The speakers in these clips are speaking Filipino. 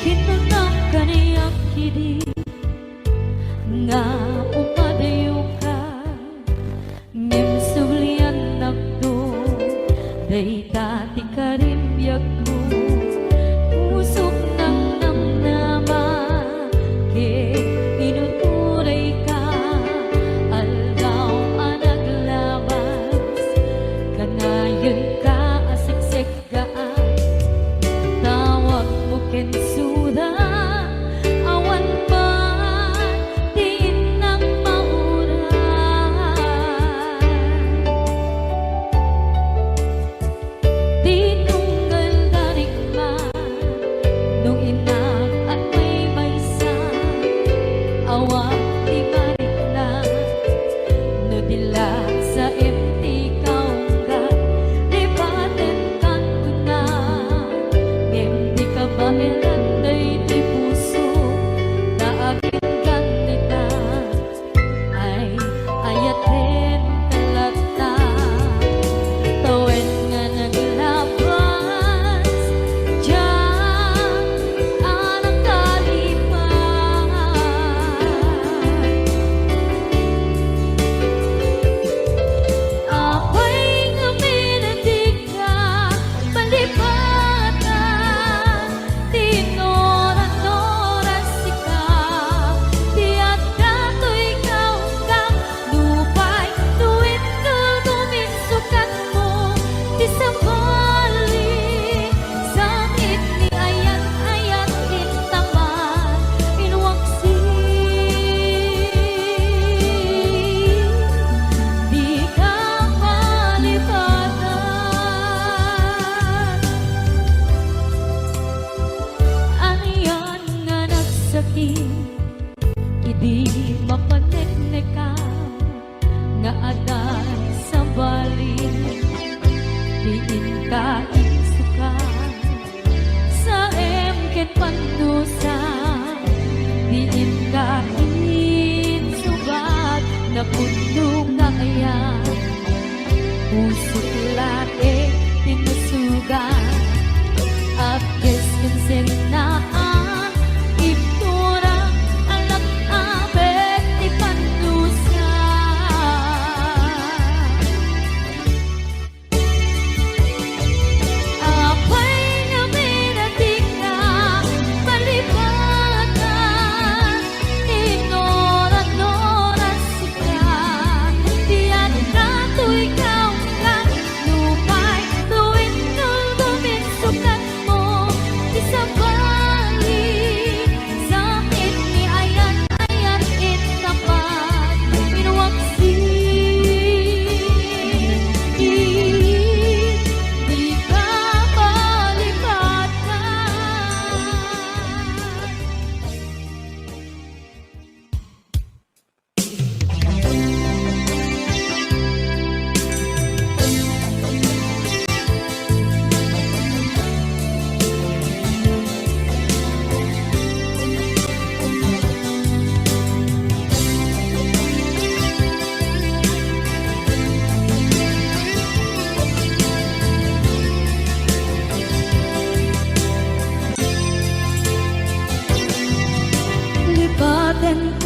Kinunang kaniyak kidi nga umadayo ka ngem sublian nakdo day tati karibyag mo usok ng namnama ke inuturay ka aldaw anaglabas kanayon ka asiksik gaan tawag mo kensuda awan pa Idi mapanekneka nga adan sa bali diin ka isuka sa emket pandusa diin ka insubat na puno nga kaya usok lae tinusugan at kiskinsin na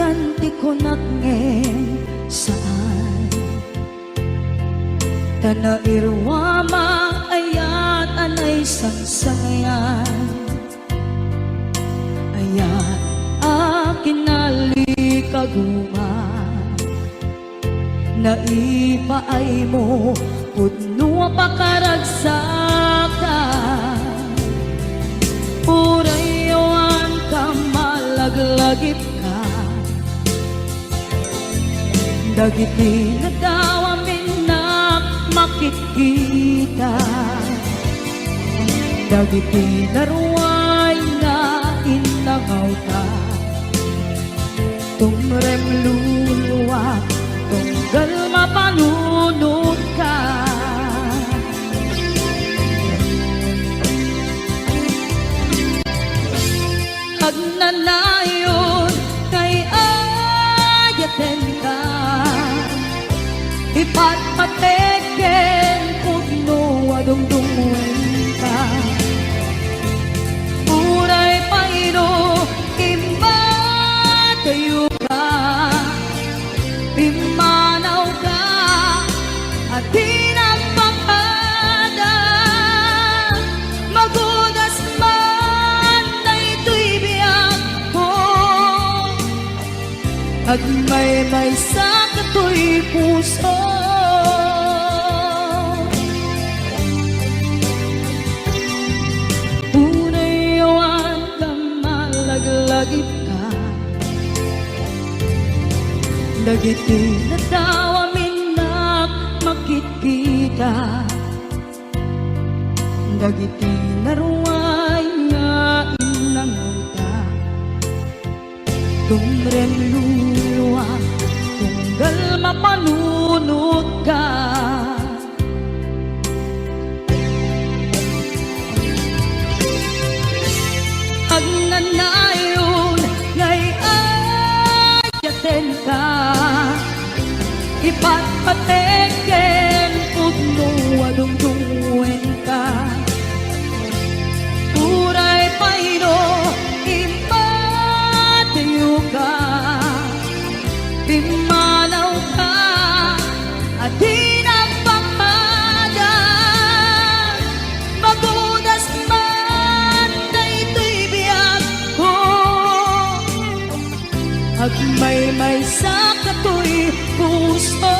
kanti ko nakngen saan tana irwama ayat anay sangsangayan ayat akin nalikaguman naipaay mo pudno pakaragsakan purayawan ka malaglagip dagiti na daw amin na makikita dagiti na ruway na inagaw ta tumrem luluwa tunggal mapanunod ka agnanayon kay ayaten ka ipatpateken pugno adungdungan ka uray pairo Agmay-may sa kato'y puso. Unay yawan ka malaglagip ka, dagiti na daw amin na makikita, dagiti na ruway nga inangita. Tumren luluwa, tunggal mapanunod ka. Ag nanayon, ngay ayaten ka, ipatpateken, pudno adungdungwen ka. Uray paino, impatayo ka, pimanaw ka, at di nagpapala. Magudas man na ito'y biyag ko, agmay-may sa kato'y puso.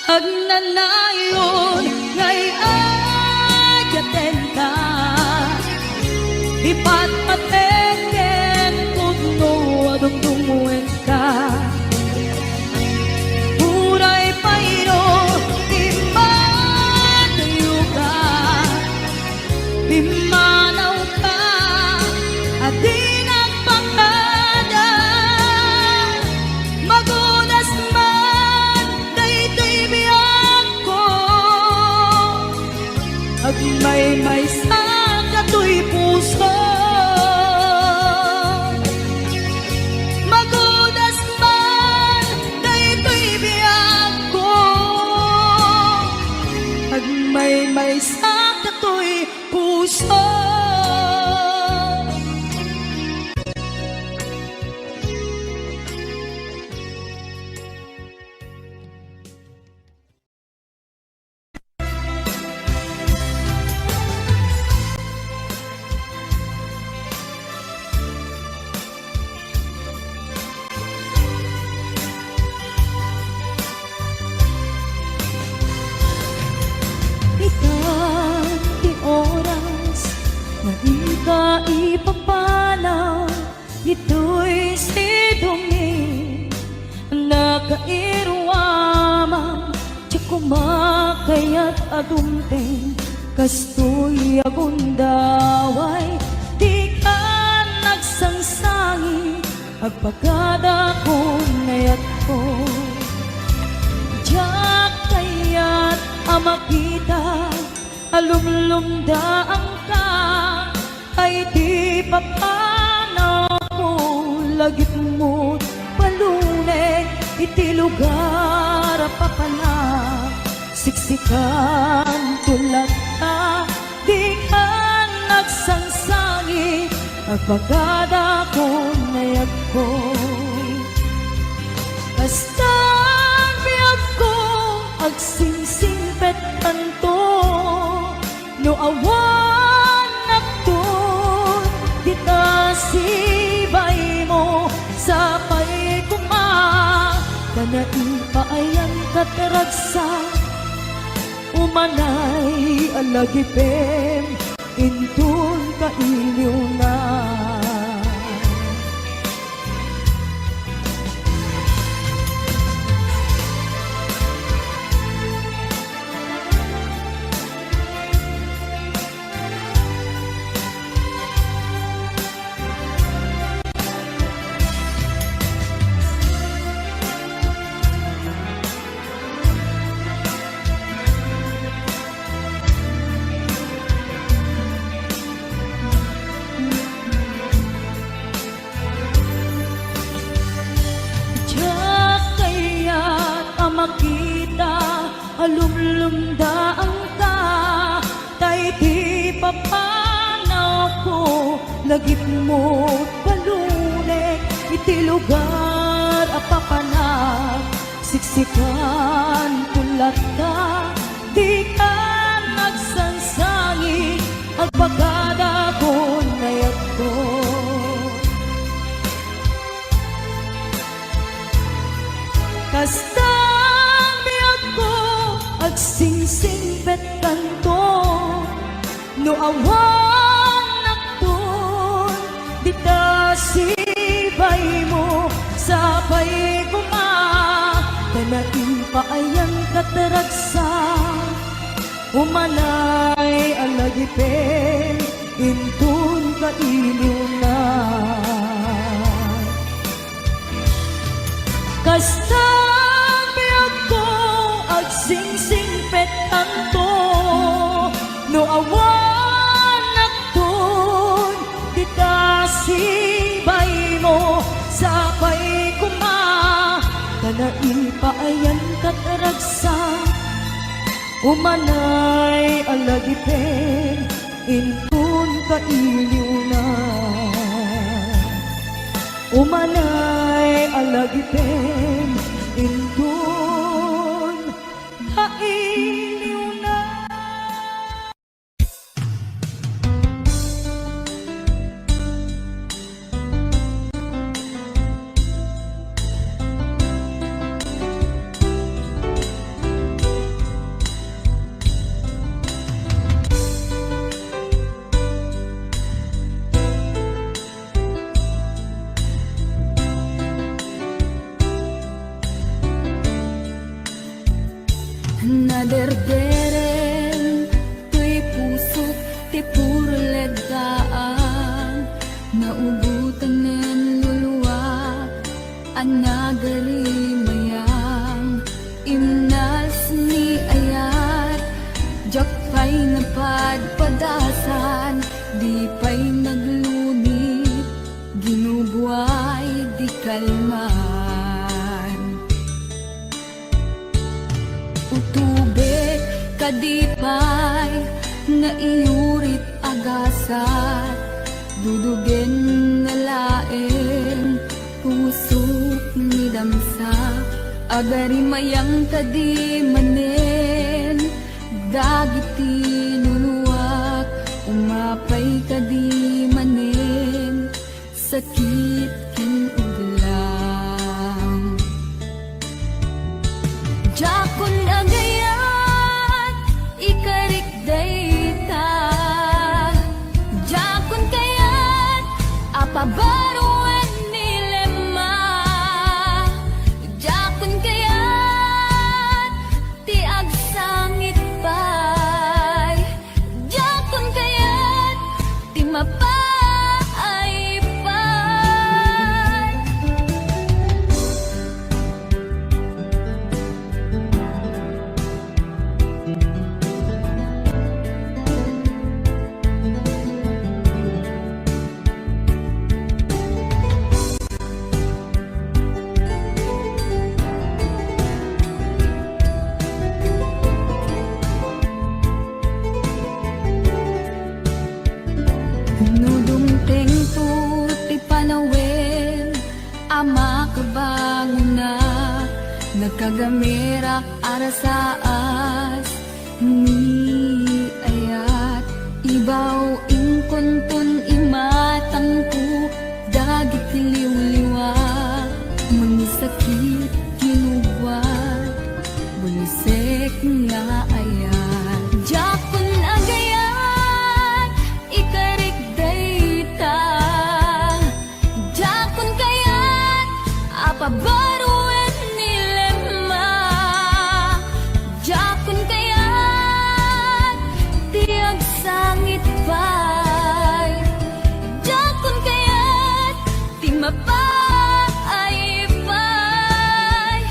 Ag nanayon, ngay ayaten ka, ipatpateken, pudno adungdungwen ka. Uray paino, impatayo ka, pimanaw ka, at di nagpakada. Magunas man na ito'y biyag ko, agmay-may sa kato'y puso. Magunas man na ito'y biyag ko, agmay-may sa kato'y puso. Itang oras na ika ipapanaw, ito'y sidungin nakairwamang ti kumakayat adumteng kastoy agundaway. Di ka nagsangsangi agpagada kong nayat ko, diyak kayat amakita alumlumdaan ka, ay di papanaw ko lagit mo't palunay. Iti lugar papanak siksikan tulad ka, di ka nagsangsangi agpagada kong nayag ko. Basta biyag ko agsingsingpet kanto, no awan ako di ta sibay mo sa pay kuma. Kanain paayan kataragsa umanay alagipem intun kailiw na. papanaw ko lagip mo palunek iti lugar apapanag siksikan tulat ka di ka nagsansangi ang pagkada ko nayag ko kastang biyag ko agsingsing pet kanto no awan nakton di ta sibay mo sabay kuma kanain paayan kataragsa umanay alagipen intun ka iliw na kastang biyag ko agsingsing pet kanto no awan nakton di ta sibay mo sabay kuma kanain paayan kataragsa umanay alagipen intun ka iliw na umanay alagipen intun ka iliw na. Naderderen, tuy pusok, ti puro ledaan, naubutan nen luluwa, anagarimayang, imnas ni ayat, jak pa'y napadpadasan, di pa'y naglunit, ginubuay di kalman. Utubek kadipay na iurit agasat dudugen na laeng pusok ni damsa agarimayang kadi manen dagiti nuluwak umapay kadi manen sakit ken uglang jakon agayat ikarik dayta jakon kayat apabaruan nilema jakon kayat ti agsangit pay jakon kayat ti mapay pay nudumteng tu ti panawin ama kabanguna nagkagamirak arasaas ni ayat ibaw ingkontun imatangku dagit liwliwa mangisakit kinubuat bulisek nga ayat jakon agayat ikarik dayta jakon kayat apabaruan nilema jakon kayat tiag sangit pay jakon kayat ti mapay pay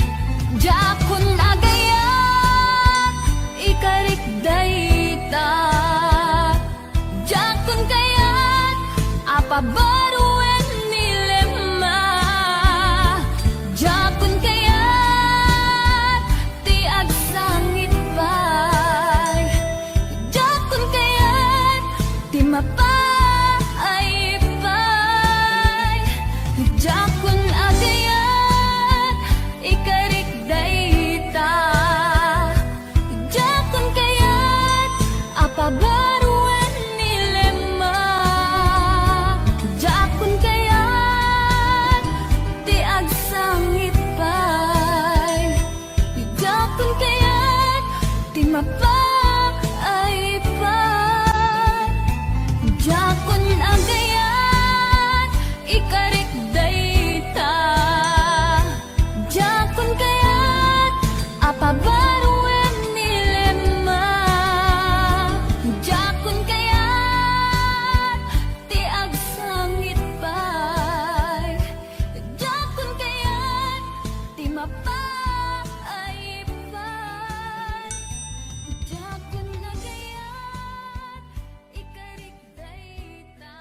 jakon agayat ikarik dayta jakon kayat apabaruan nilema jakon kayat ti agsangit pay jakon kayat mapay Jakun agayat ikarik dayta Jakun kayat apabaruan nilema Jakun kayat ti agsangit pay Jakun kayat ti mapay pay Jakun agayat ikarik dayta Jakun kayat apabaruan nilema Jakun kayat ti agsangit pay Jakun kayat ti mapay pay Jakun agayat ikarik dayta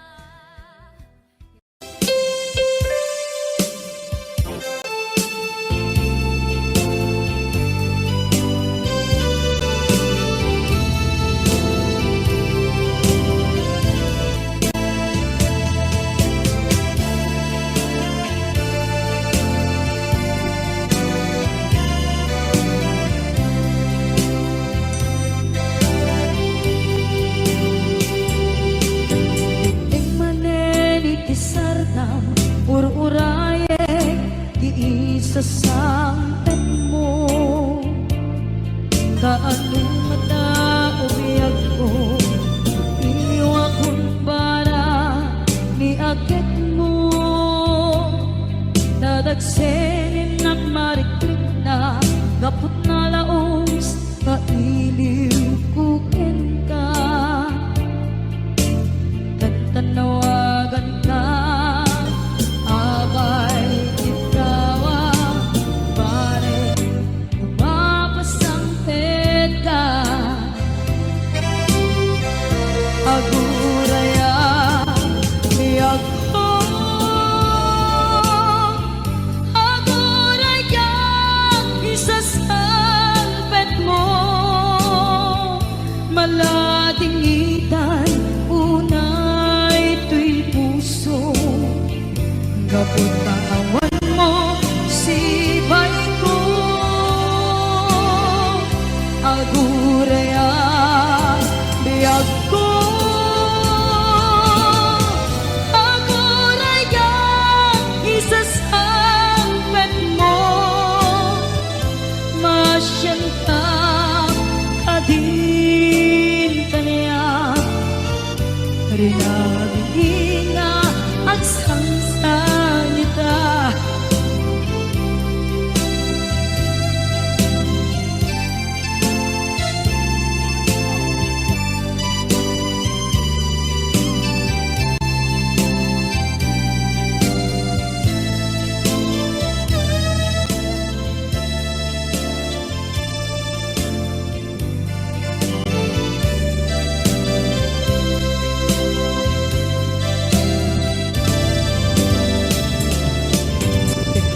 Ting maneni ti sarnam ururaye ti isa sampet mo kaano mata ubiyag ko iniwakon para ni akit mo dadagsenin at mariklik na kaput na laos kailiw kukin ka tanawagan ka abay itawa pare umapasang peta aguraya biyag ko aguraya isasalpet mo malading itan unay tuy puso kaput pangawan mo sibay ko aguraya biyag ko aguraya isasampet mo masyanta kadin kaniya rinabihina at sangsanita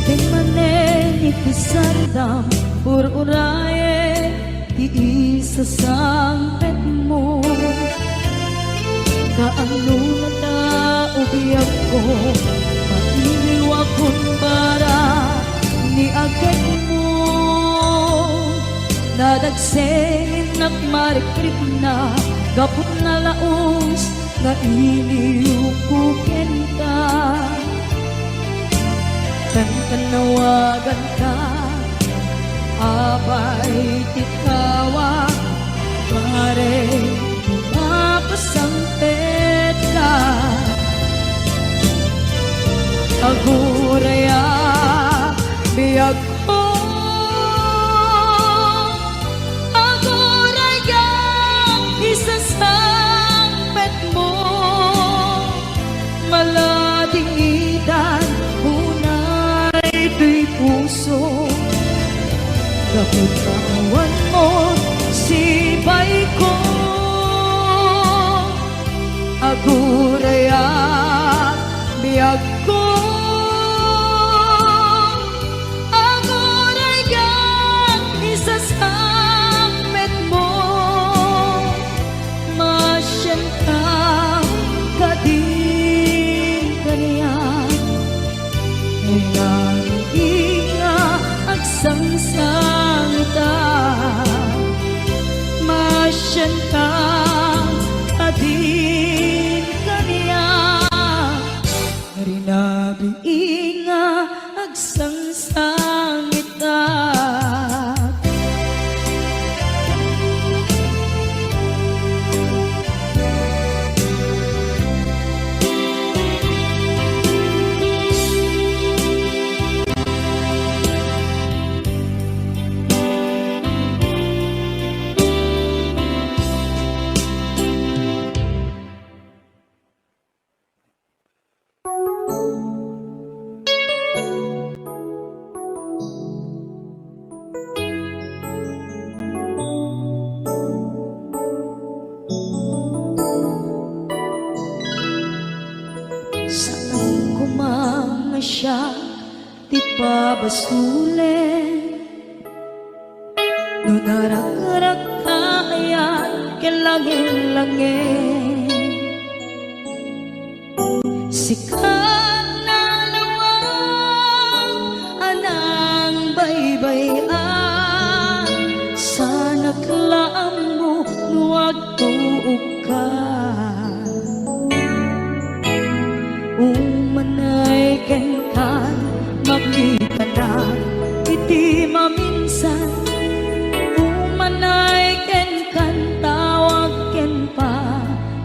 Ting maneni ti sardam ururaye ti isa sampet mo kaano mata ubiyag ko matiliwakon para ni agad mo dadagsenin at marikrip na kaput na laos na iliw kukin ka tanawagan ka abay titawa pare umapasang peta aguraya biyag ko aguraya isasampet mo malading itan unay tuy puso kaput pangawan mo sibay ko aguraya biyag ko aguraya isasampet mo masyanta siya di pabasulin. No nararak kayan kilangin-langin, sikat na lawang anang baybayan. Sana klaan mo nuwag tuog ka, umanay ken kan makita na iti maminsan. Umanay ken kan tawag ken pa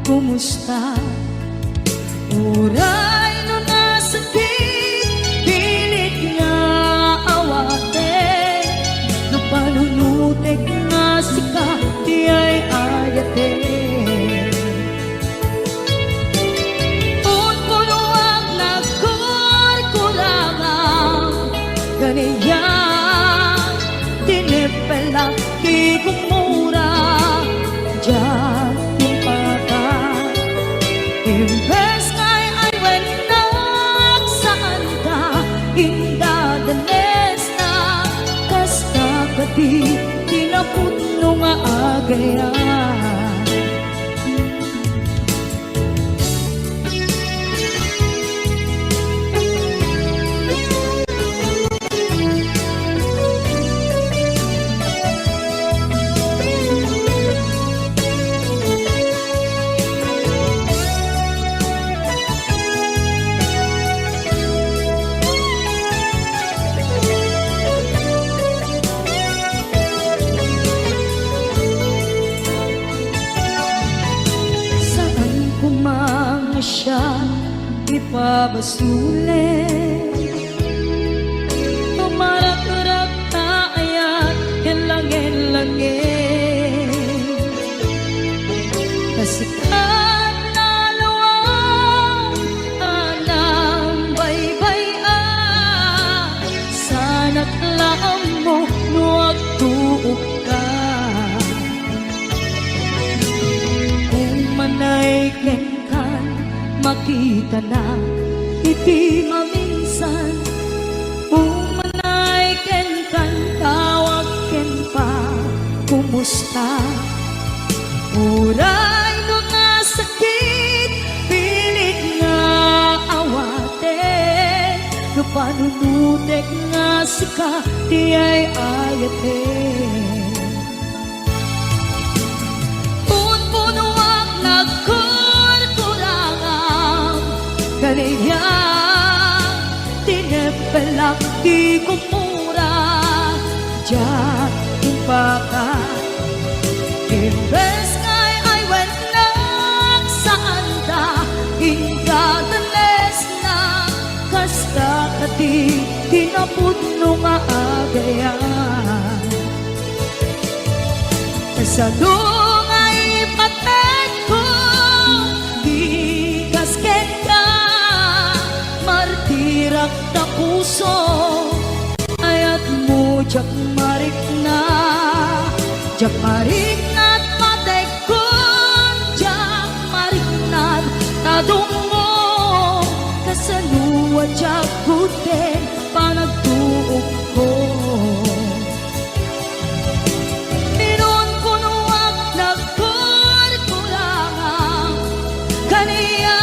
kumusta. Uray no nasakit pilit nga awate, no panunutek nga sika di ay ayate. Unpuluwag na kurkulangang ganiyan, tinipelak di kumura dyan yung pata. Imbes ngay ay wenak saan ka indadanes na, kasta ka di tinaputno nga agayan. Siya ipabasulit, tumarak-rak na ayan kilangin-langin, kasikat na lawang anang baybayan. Sana't laang mo nuwag tuog ka, umanay ken makita na iti maminsan. Umanay ken kan tawag ken pa kumusta. Uray no nasakit pilit nga awate, no panunutek nga sika di ay ayate. Unpunuak na ganiyan, tinepelak di kumura dyan yung baka. Imbes ngay ay wenak saan da indadanes na, kasta ka di tinaputno nga agayan. Sa lungay patek ko di kasken ka, martirak na puso ayat mo jak marik na at matek ko, jak marik na tadungo kasaluwa jak kuten panagtuog ko. Minun punuak na kurkulangang kaniya,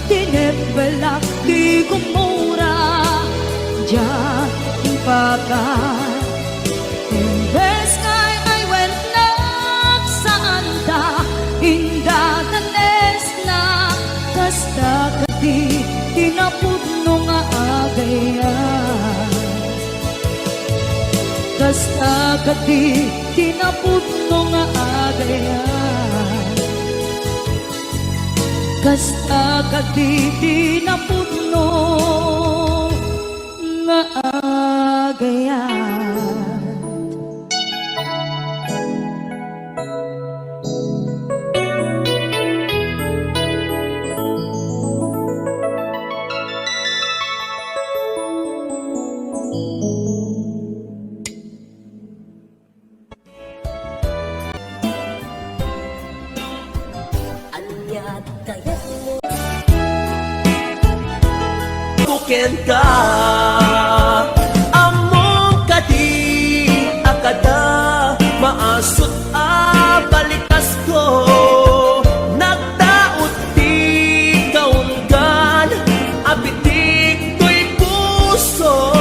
tinepelak di kumura dyan yung baka. Imbes ngay ay wenak saan da indadanes na, kasta ka di tinaputno nga agayan. Kasta ka di tinaputno nga agayan. Kasta ka di tinaputno nga agayan. Anyat kayat mo kapuken ka. Among kadi akada maasot a balikas ko. Nagdaot di kaungan abitik ko'y puso.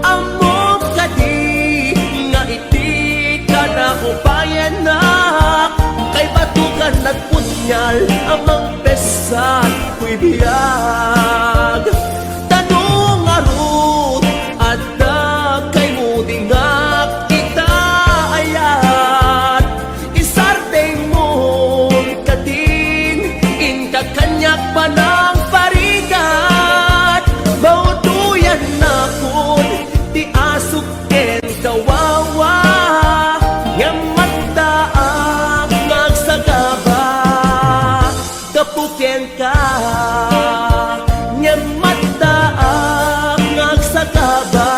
Among kadi nga iti ka na upayanak. Kay batukan nagpunyal amang pesat ko'y biyag. Tanong arut at kay mudingak itaayat. Isardeng mong kating inkakanyak pa ng parigat. Mauduyan na kun di asuk en kawawa. Yamatdaak ngagsagaba kapuken ka. Yamatdaak ngagsagaba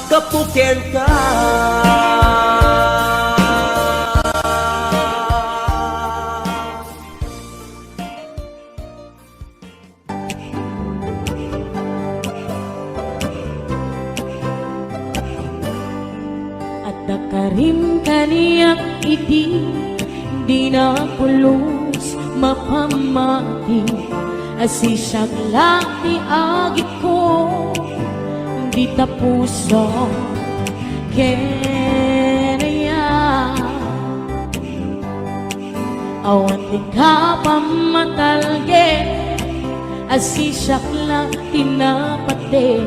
kapuken ka. At nakarim kaniyak iti di na pulos mapamati. Asisyak laki agit ko di tapuso kenaya. Awan di ka pamatalge asisyak laki na pati.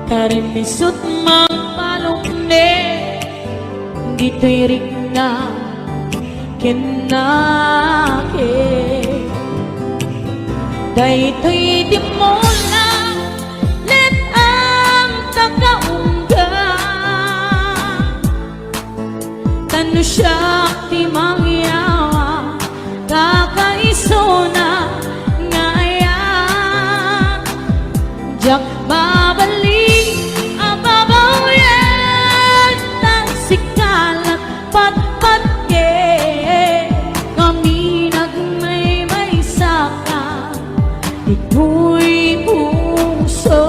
Karinisot mang palukne dito'y rin na kinake. Dayto'y di mo lang let ang tagaungga. Tano siya ti mangyawa kakaiso na ngayon. Diyak babalik ababaw yan ng sikalat patpatke. Kami nagmay saka ito'y puso.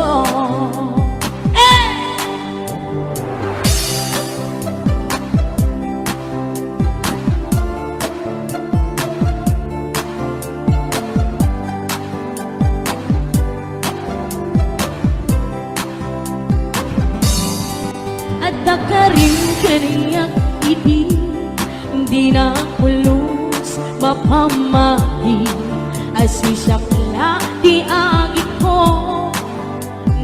At nakaring kaniyak iti di na pulos mapamati. Asisyak la di agit ko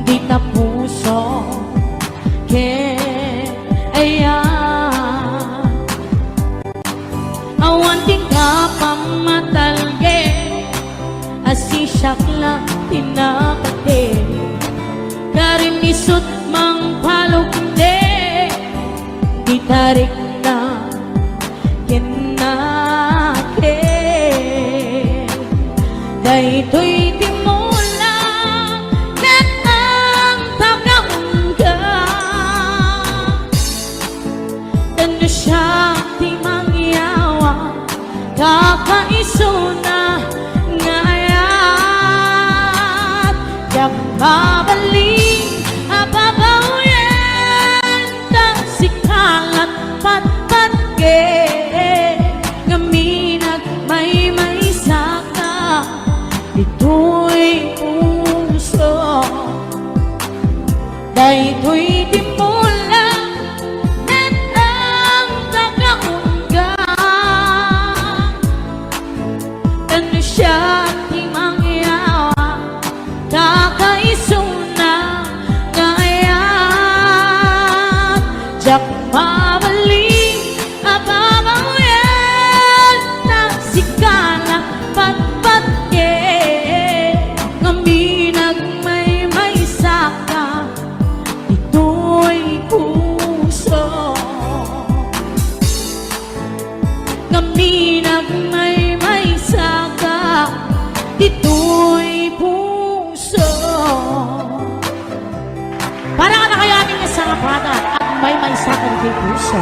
di tapuso kaya. Awan ting ka pamatalge asisyak la tinapate. Karinisot mang palukde di tarik na kinake. Dayto'y di mo lang let ang tagaungga. Tano siya di mangyawa kakaiso na ngayon. Yak babalik ababaw yan ng sikalat patpatke. Ngaminag may saka ito'y puso. Dayto'y di mo lang let ang tagaungga. Ano siya di mangyawa kakaiso na ngayon. Diyak babalik ababaw yan ng sikalat patpatke. Ngaminag may saka ito'y puso. Ngaminag may saka ito'y puso. Para ka na kaya aming nasarapatan at may saka ito'y puso.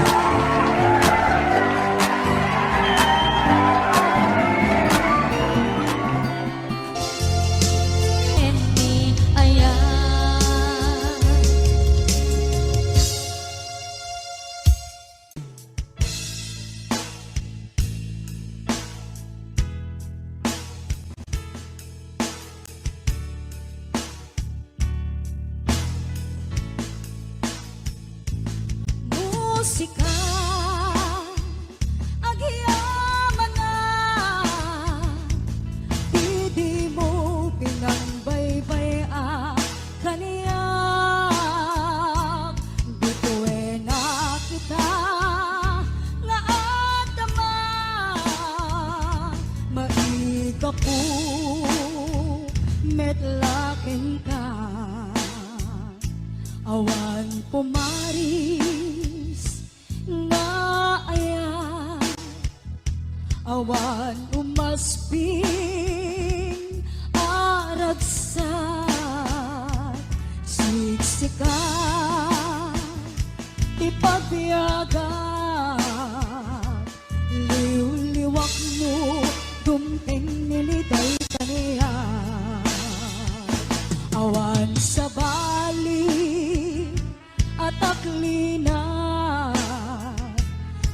metlaken ka. Awan pumaris nga ayan, awan umasping aragsak. Siksikan ipagbiyagan, liw-liwak mo dumteng niliday kaniya. Awan sa bali at aklina,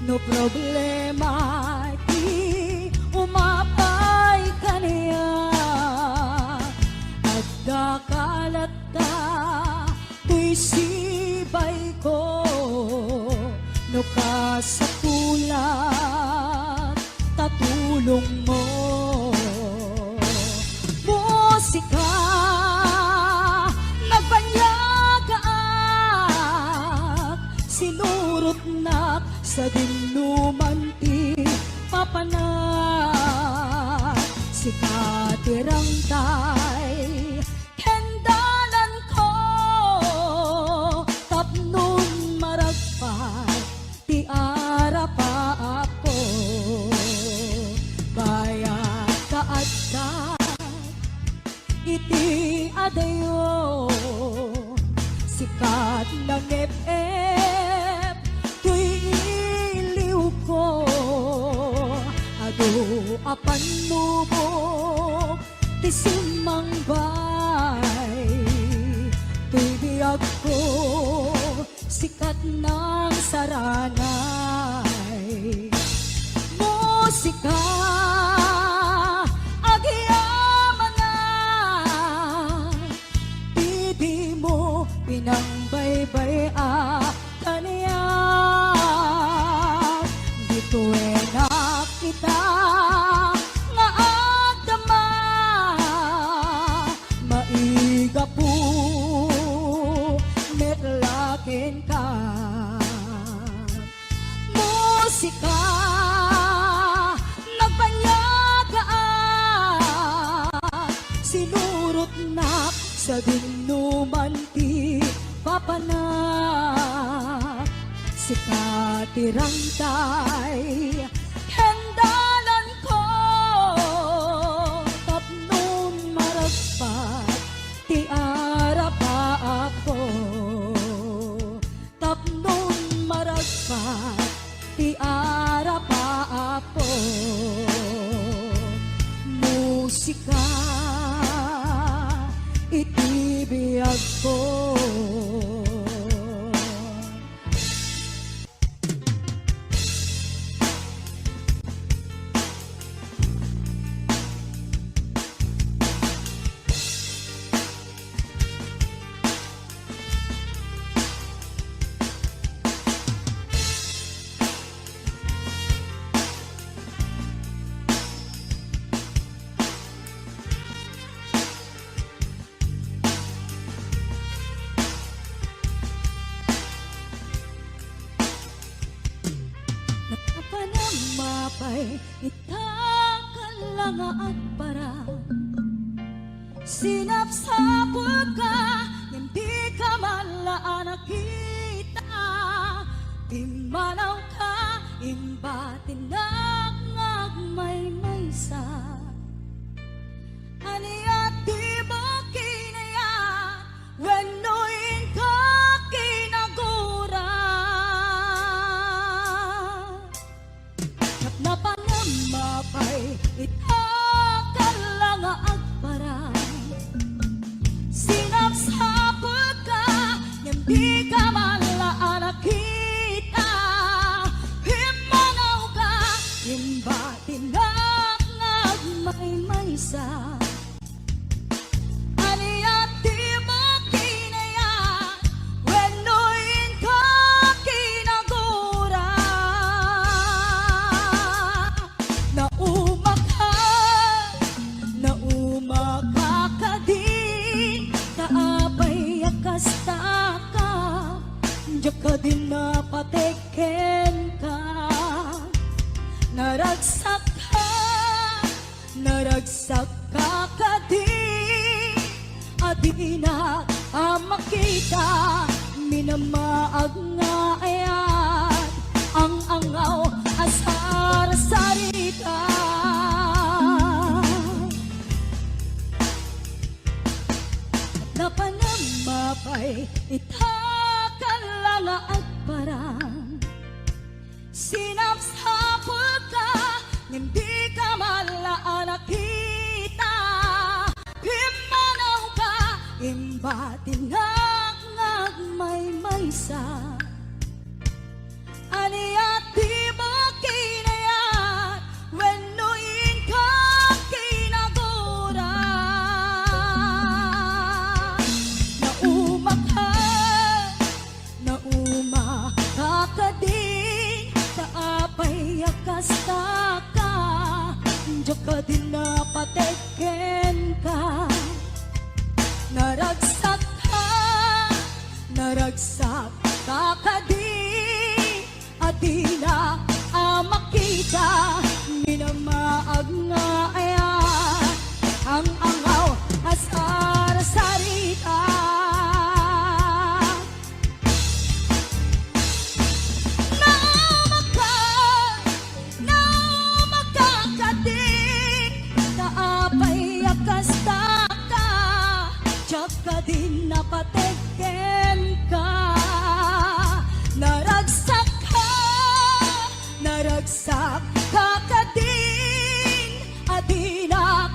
no problema di umapay kaniya. At dakalat ta tuy sibay ko, no kasapulat tatulong mo. Musika nagbanyagaan, sinurot na sa dinuman ti papanak. Sikatirang tay kendalan ko, tapnon maragpay ti arapa ako. Bayat kaadta iti adayo, sikat ng ep-ep tuy iliw ko. Ado apan nubo ti simangbay, tuy biyag ko sikat ng saranay. Musika pinangbaybay kaniya. Dito nakita nga agdama, maiga po metlaken ka. Musika nagbanyagaan, sinurot na sa dinuman ti papanak. Sikatirang tay kendalan ko, tapnon maragpat ti arapa ako. Tapnon maragpat ti arapa ako. Musika itibiyag ko. Mapay itakalangaat para sinapsapot ka, hindi ka malaan nakita. Timanaw ka, imbatin nagmaymaysa. Aniya di mo kinaya, wenoin ka kinagura. Napangamapay itakalangaat para sinapsapot ka, hindi ka malaan nakita. Himanaw ka, imbatin nagmaymaysa. Aniya di mo kinaya, wenoin ka kinagura. Naumakakadin kaapay akasta ka, diyak ka din napateken ka. Naragsak ka kadin di na makita, minamaag nga ayan, ang angaw asar sarita. Napanamapay itakalanga at parang sinapsapul ka, hindi ka malaan nakita. Himanaw ka, imbatinag may maysa. Aniya di ba kinayat, wenuin ka kinagura. Nauma ka din, kaapay akasta ka, diyo ka din napateken ka. Naragsak kakadi at di na makita, minamaag nga ayan, ang angaw asar sarita. Namakakadi, kaapay akasta ka, tiyak ka din napateken ka. Naragsak kakadin, adina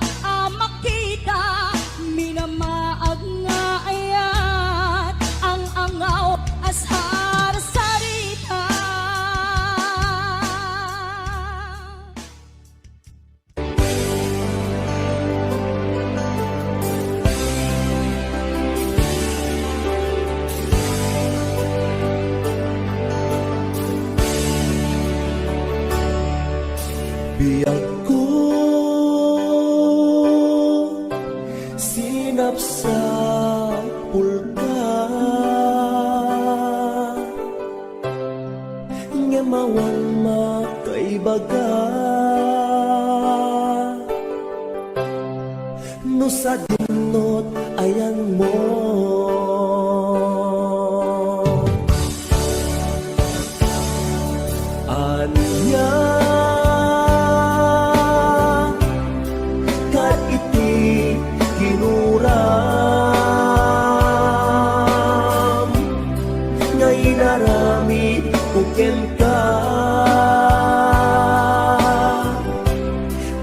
makita, minamaag nga ayan, ang angaw asar sarita. Biyag ko sinapsapul ka, ngemawan makaibaga, no sa dinot ayan mo. Anya naramit kuken ka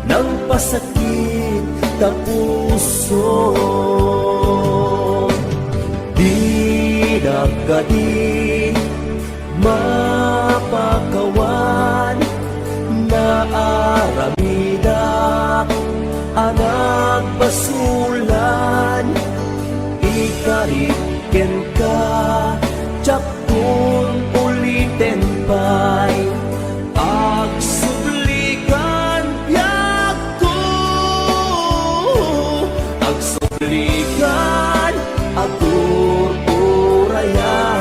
nang pasakit ta puso, di nagkadi mapakawan na aramidak anang basulan, ikariken ka tsak kung ulitin pa'y agsublikan biag ko, agsublikan atur uraya.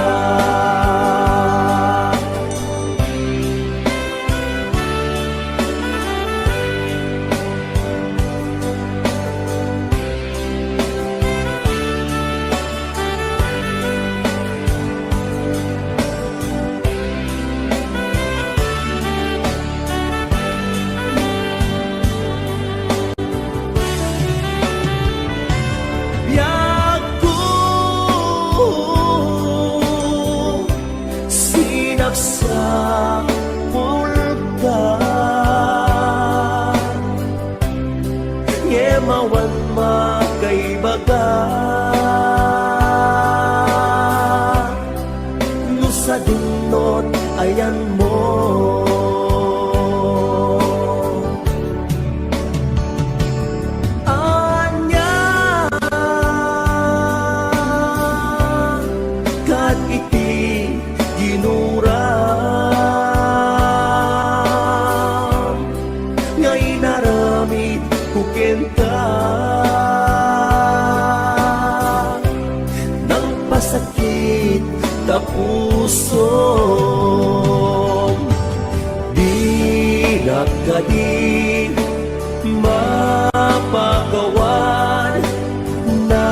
Sinapsapul ka, ngemawan makaibaga, no sa dinot ayan mo. Anya kat iti ginuram, ngay naramit kuken ka nang pasakit ta puso, di nagkadi mapagawan na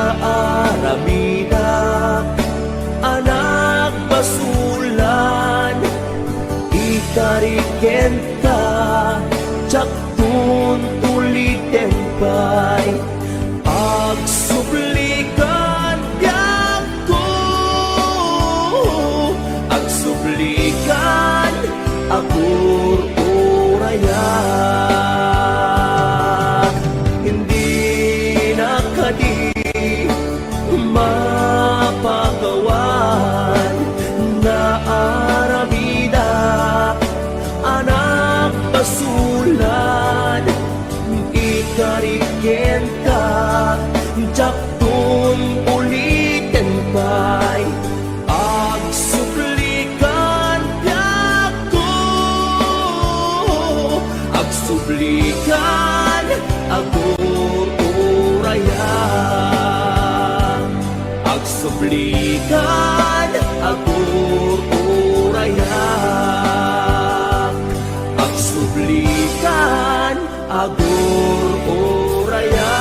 kenta Jakton ulitin pa'y agsublikan ako Agsublikan ako uraya Agsublikan ako uraya Agsublikan agur uraya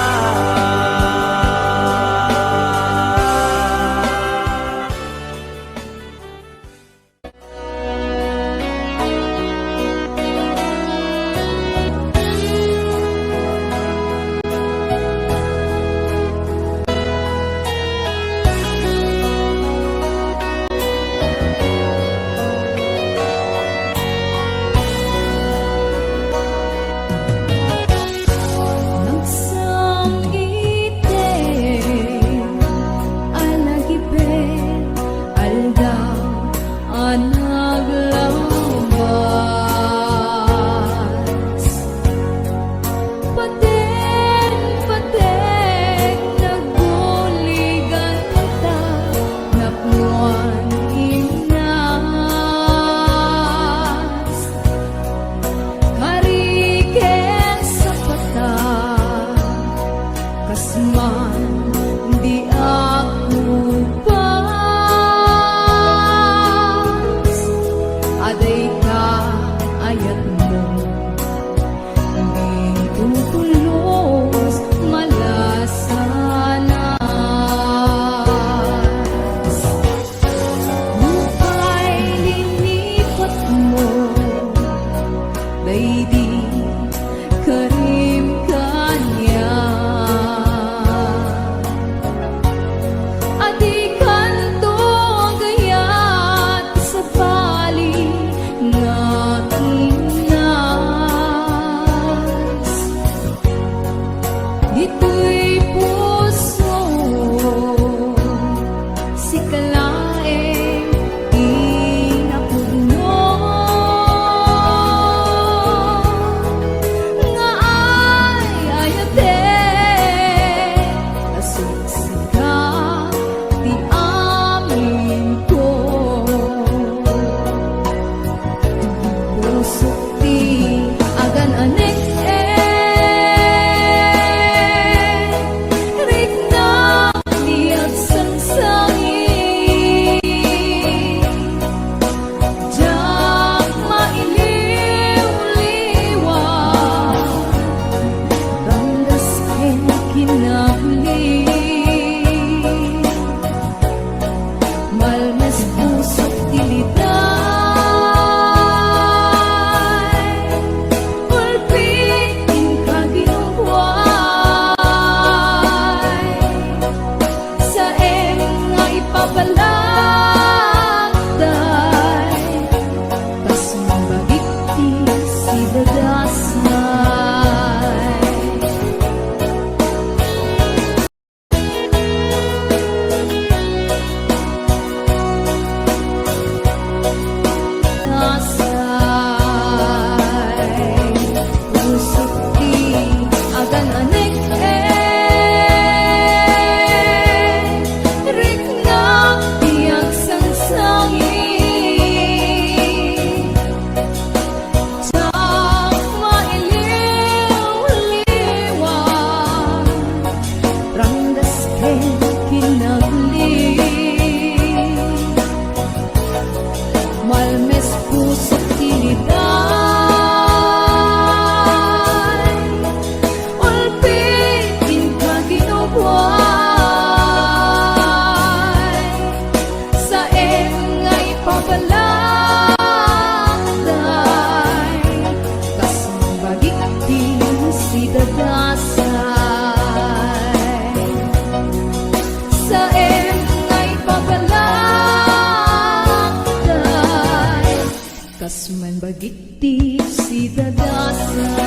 Kasman bagiti si dadasay.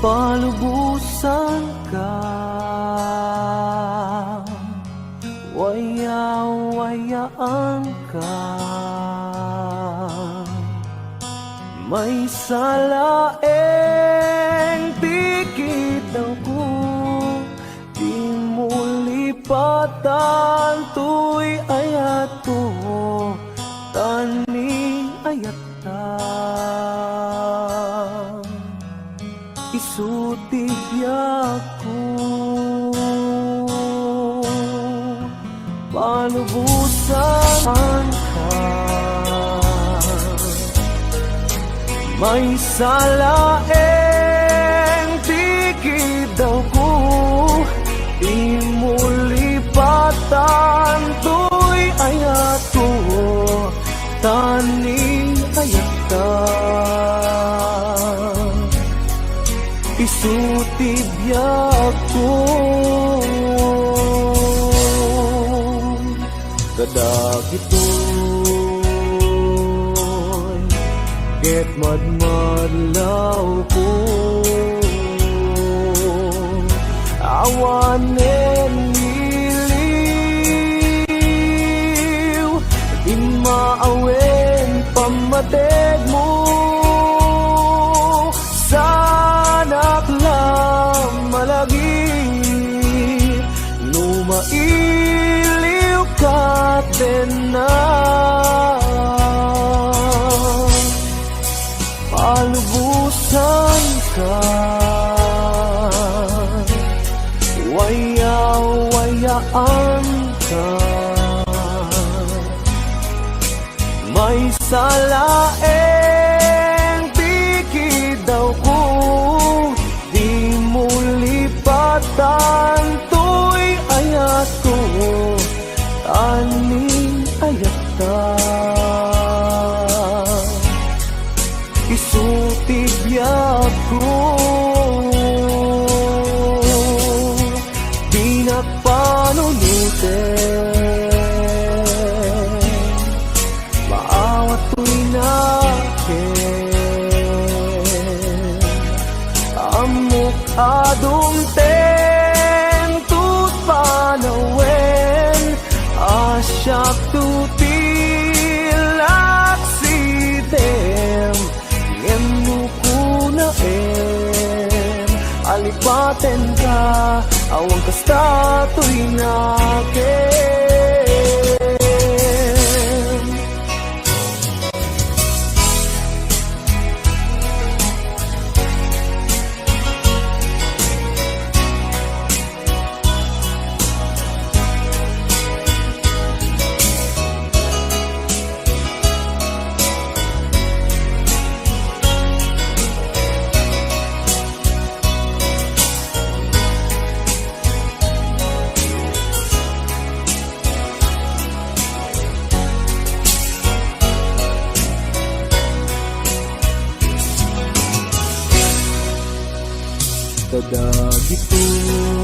palubusan ka, waya-wayaan ka. May salaeng dikit ako, di mo lipatan. Tuy ayato, tani ayata. Isutibyak ko, palubusan ka. May salaeng tigid daw ko, di mo lipatan. Tuy ayato, tani ayata. Isutibyak ko, kadagitoy ket madmadlaw ko. Awanen iliw, di maawen pamateg mo. Sanak lang malagi, numailiw ka din na. Palubusan ka, waya-wayaan ka. May salaeng tikid daw ko, di mo lipatan. Tuy ayato, tani ayata. Isutibyak ko, di na panunutin. Maawat ko'y nakin, amok adumten tut panawen. Asyak tutilak sidem, nukunaen. Alipaten ka, awang kasta to'y nakin.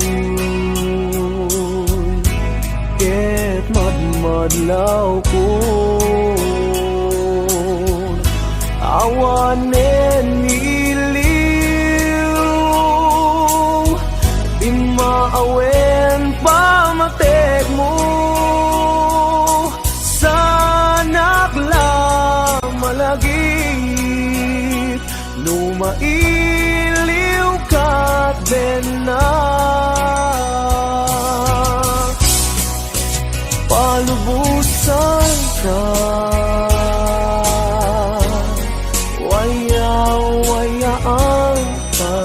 Kadagitoy ket madmadlaw ko. Awanen iliw, di maawen pamateg mo. Sanak lang malagip, numailiw ka din na. Palubusan ka, waya-wayaan ka.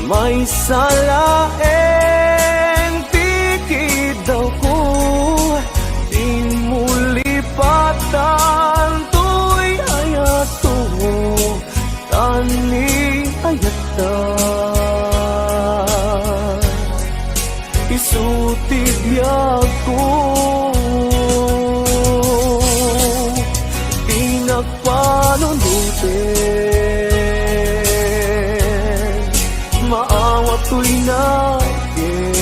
May salaeng tikid daw ko, di mo lipatan. Tuy ayato, tani ayata. Isutibyak ko, di nagpanunutin. Maawat ko'y nakin,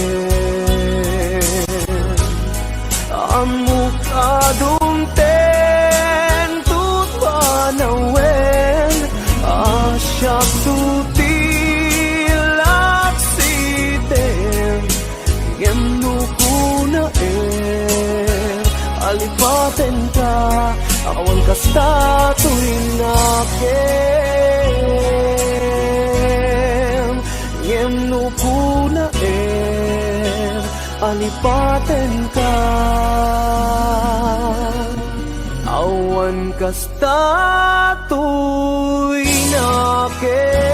amok adumten tut panawen. alipaten ka, awan kasta tuwing nakin. Ngem nupuna alipaten ka, awan kasta tuwing nakin.